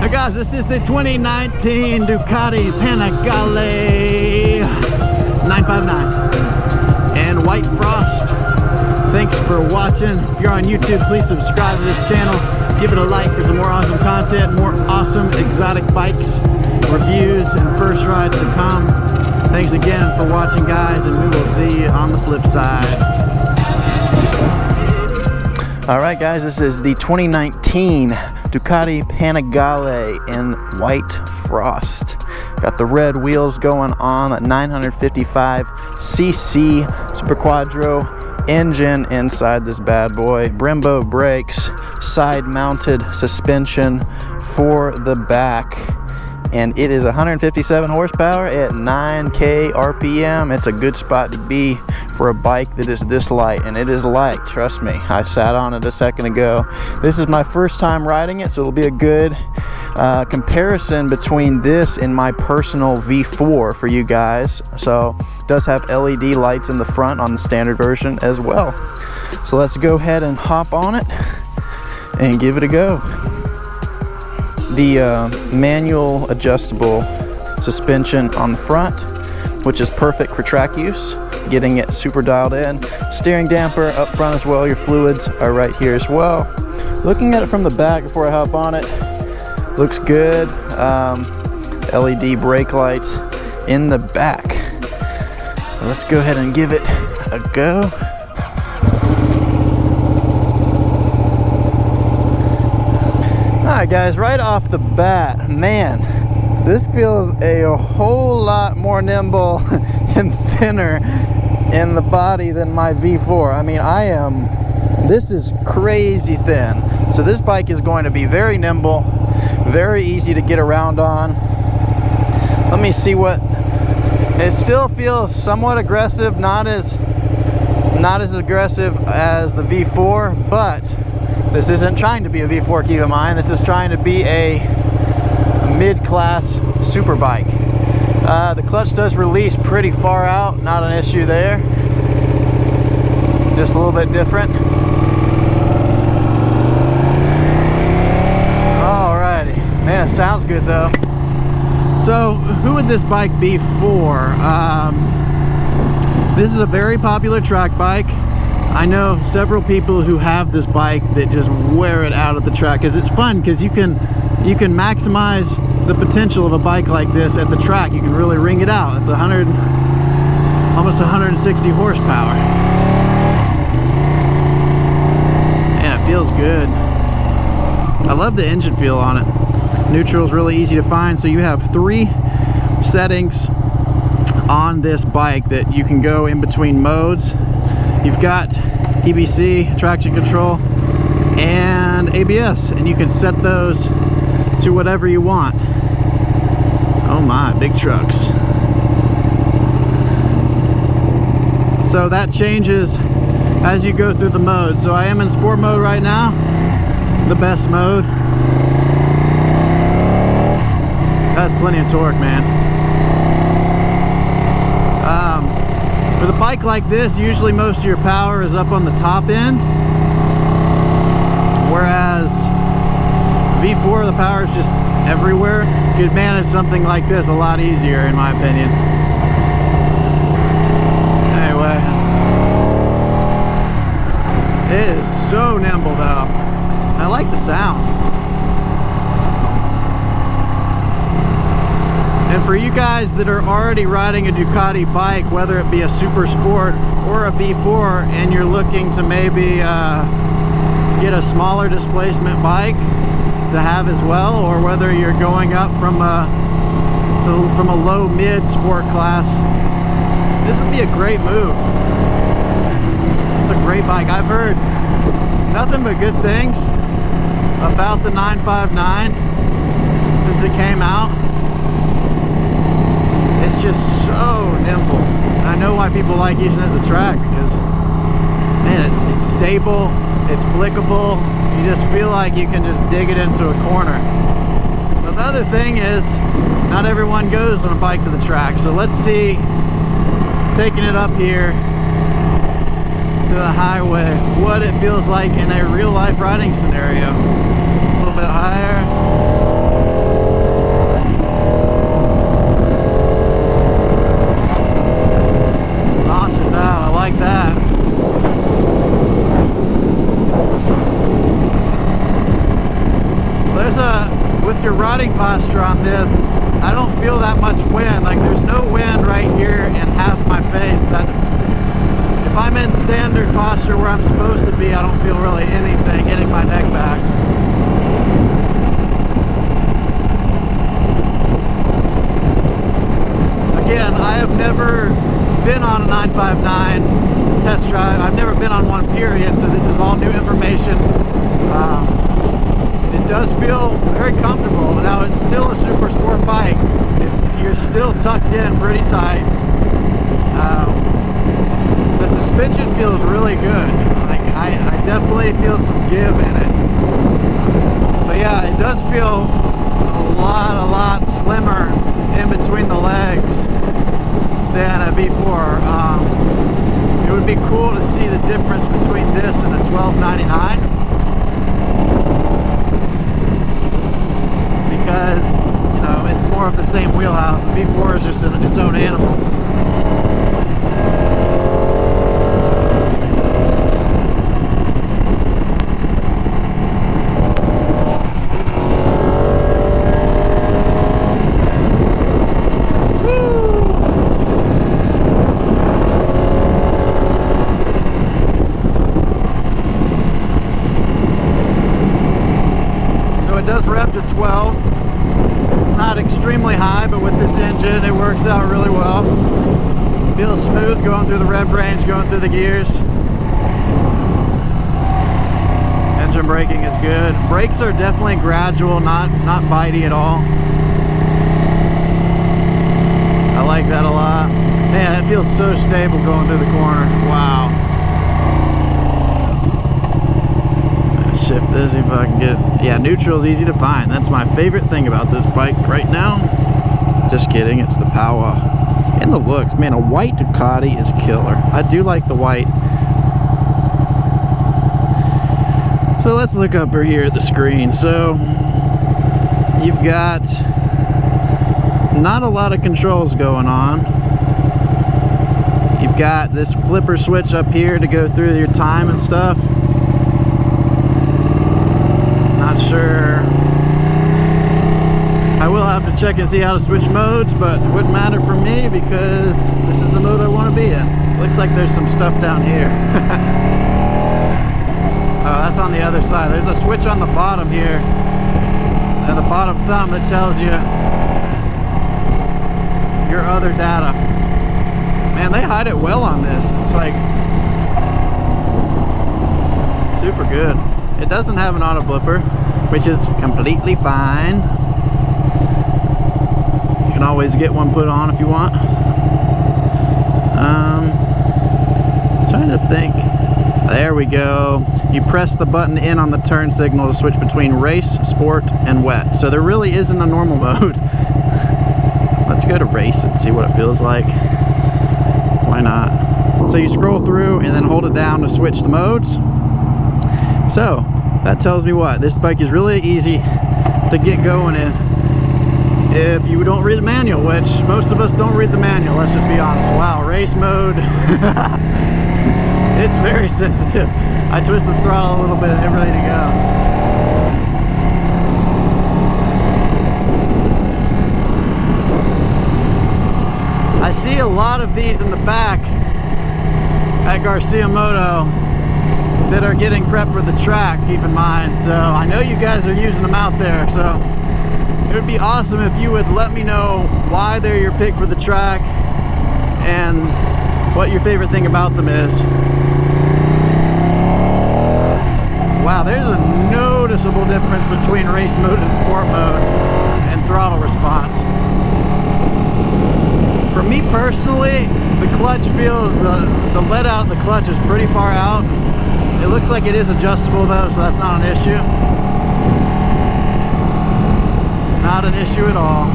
Hi guys, this is the 2019 Ducati Panigale 959 and White Frost. Thanks for watching. If you're on YouTube, please subscribe to this channel. Give it a like for some more awesome content, more awesome exotic bikes, reviews, and first rides to come. Thanks again for watching, guys, and we will see you on the flip side. All right, guys, this is the 2019 Ducati Panigale in White Frost. Got the red wheels going on, 955cc Super Quattro engine inside this bad boy. Brembo brakes, side mounted suspension for the back. And it is 157 horsepower at 9K RPM. It's a good spot to be for a bike that is this light, and it is light, trust me. I sat on it a second ago. This is my first time riding it, so it'll be a good comparison between this and my personal V4 for you guys. So it does have LED lights in the front on the standard version as well. So let's go ahead and hop on it and give it a go. The manual adjustable suspension on the front, which is perfect for track use, getting it super dialed in. Steering damper up front as well. Your fluids are right here as well. Looking at it from the back before I hop on it, looks good. LED brake lights in the back. So let's go ahead and give it a go. Alright guys, right off the bat, man, this feels a whole lot more nimble and thinner in the body than my V4. I mean, this is crazy thin. So this bike is going to be very nimble, very easy to get around on. Let me see what, it still feels somewhat aggressive, not as aggressive as the V4, but this isn't trying to be a V4, keep in mind. This is trying to be a mid-class super bike. The clutch does release pretty far out, not an issue there. Just a little bit different. Alrighty, man, it sounds good though. So, who would this bike be for? This is a very popular track bike. I know several people who have this bike that just wear it out at the track because it's fun, because you can maximize the potential of a bike like this at the track. You can really ring it out. It's almost 160 horsepower. And it feels good. I love the engine feel on it. Neutral is really easy to find, so you have 3 settings on this bike that you can go in between modes. You've got EBC, traction control, and ABS, and you can set those to whatever you want. Oh my, big trucks. So that changes as you go through the modes. So I am in sport mode right now, the best mode. That's plenty of torque, man. With a bike like this, usually most of your power is up on the top end, whereas V4, the power is just everywhere. You could manage something like this a lot easier, in my opinion. Anyway, it is so nimble though. I like the sound. And for you guys that are already riding a Ducati bike, whether it be a Super Sport or a V4, and you're looking to maybe get a smaller displacement bike to have as well, or whether you're going up from a low mid sport class, this would be a great move. It's a great bike. I've heard nothing but good things about the 959 since it came out. It's just so nimble. And I know why people like using it at the track, because man, it's stable, it's flickable. You just feel like you can just dig it into a corner. But the other thing is, not everyone goes on a bike to the track. So let's see, taking it up here to the highway, what it feels like in a real life riding scenario. A little bit higher. with your riding posture on this, I don't feel that much wind. Like there's no wind right here in half my face. That if I'm in standard posture where I'm supposed to be, I don't feel really anything hitting my neck back. Again, I have never been on a 959 test drive. I've never been on one period, so this is all new information. It does feel very comfortable. Now it's still a super sport bike. You're still tucked in pretty tight. The suspension feels really good. Like I definitely feel some give in it. But yeah, it does feel a lot slimmer in between the legs than a V4. It would be cool to see the difference between this and a 1299, because you know it's more of the same wheelhouse. The V4 is just its own animal. Rep to 12, not extremely high, but with this engine it works out really well. Feels smooth going through the rev range, going through the gears. Engine braking is good. Brakes are definitely gradual, not bitey at all. I like that a lot. Man, it feels so stable going through the corner. Wow. Shift this, see if I can get, yeah, neutral is easy to find. That's my favorite thing about this bike right now. Just kidding, it's the power and the looks. Man, a white Ducati is killer. I do like the white. So let's look up here at the screen. So you've got not a lot of controls going on. You've got this flipper switch up here to go through your time and stuff. Not sure. I will have to check and see how to switch modes, but it wouldn't matter for me because this is the mode I want to be in. Looks like there's some stuff down here. Oh, that's on the other side. There's a switch on the bottom here, and the bottom thumb that tells you your other data. Man, they hide it well on this. It's like super good. It doesn't have an auto blipper, which is completely fine. You can always get one put on if you want. Trying to think. There we go. You press the button in on the turn signal to switch between race, sport, and wet. So there really isn't a normal mode. Let's go to race and see what it feels like. Why not? So you scroll through and then hold it down to switch the modes. So that tells me what? This bike is really easy to get going in if you don't read the manual, which most of us don't read the manual, let's just be honest. Wow, race mode. It's very sensitive. I twist the throttle a little bit and I'm ready to go. I see a lot of these in the back at Garcia Moto that are getting prepped for the track, keep in mind. So I know you guys are using them out there, so it would be awesome if you would let me know why they're your pick for the track and what your favorite thing about them is. Wow, there's a noticeable difference between race mode and sport mode and throttle response. For me personally, the clutch feels, the let out of the clutch is pretty far out. It looks like it is adjustable though, so that's not an issue. Not an issue at all.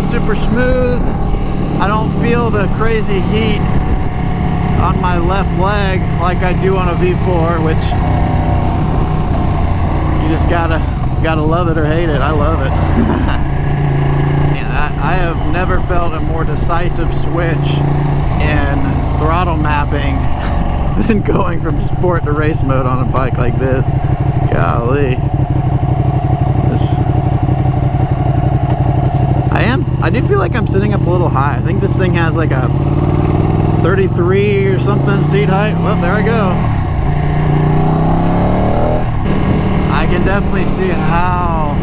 Super smooth. I don't feel the crazy heat on my left leg like I do on a V4, which you just gotta love it or hate it. I love it. And I have never felt a more decisive switch in throttle mapping than going from sport to race mode on a bike like this. Golly. do feel like I'm sitting up a little high. I think this thing has like a 33 or something seat height. Well, there I go. I can definitely see how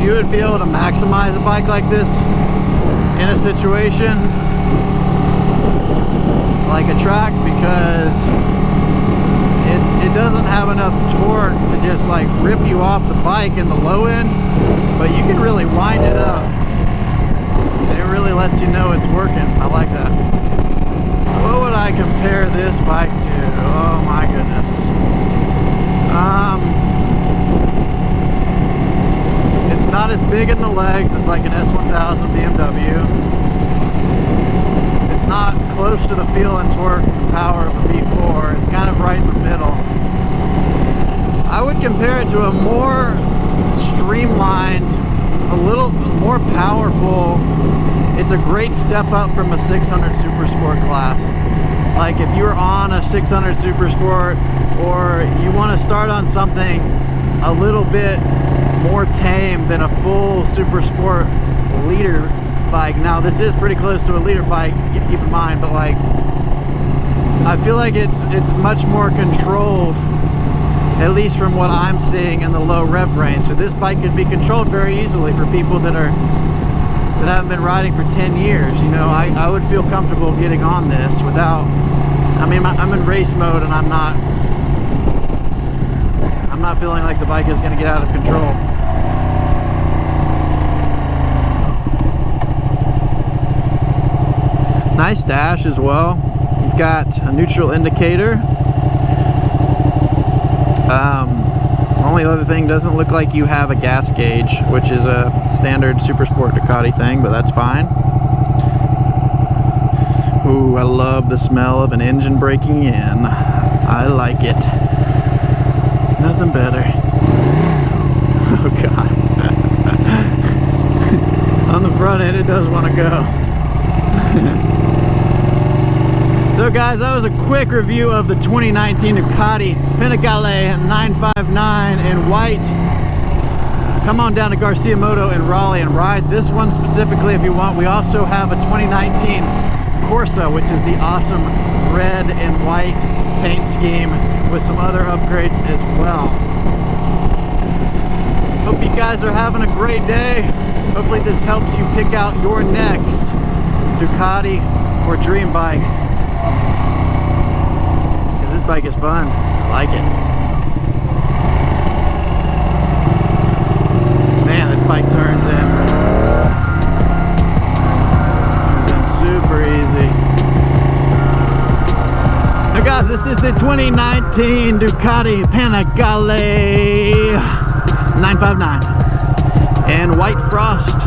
you would be able to maximize a bike like this in a situation like a track, because it doesn't have enough torque to just like rip you off the bike in the low end, but you can really wind it up and it really lets you know it's working. I like that. What would I compare this bike to? Oh my goodness. It's not as big in the legs as like an S1000 BMW. It's not close to the feel and torque power of a V4. It's kind of right in the middle. I would compare it to a more streamlined, a little more powerful. It's a great step up from a 600 Super Sport class. Like if you're on a 600 Super Sport, or you want to start on something a little bit more tame than a full Super Sport leader bike. Now this is pretty close to a leader bike, keep in mind, but like I feel like it's much more controlled, at least from what I'm seeing in the low rev range. So this bike could be controlled very easily for people that haven't been riding for 10 years. You know, I would feel comfortable getting on this without, I mean, I'm in race mode and I'm not feeling like the bike is going to get out of control. Nice dash as well. You've got a neutral indicator. Only other thing, doesn't look like you have a gas gauge, which is a standard Super Sport Ducati thing, but that's fine. Ooh, I love the smell of an engine breaking in. I like it. Nothing better. Oh God. On the front end, it does want to go. So guys, that was a quick review of the 2019 Ducati Panigale 959 in white. Come on down to Garcia Moto in Raleigh and ride this one specifically if you want. We also have a 2019 Corsa, which is the awesome red and white paint scheme with some other upgrades as well. Hope you guys are having a great day. Hopefully this helps you pick out your next Ducati or dream bike. This bike is fun. I like it. Man, this bike turns in super easy. Now guys, this is the 2019 Ducati Panigale 959 and white frost.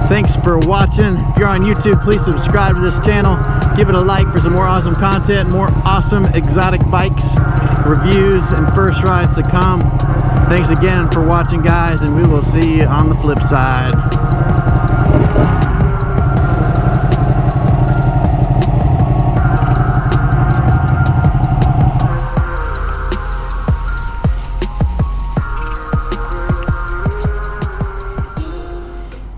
Thanks for watching. If you're on YouTube, please subscribe to this channel. Give it a like for some more awesome content, more awesome exotic bikes, reviews, and first rides to come. Thanks again for watching, guys, and we will see you on the flip side.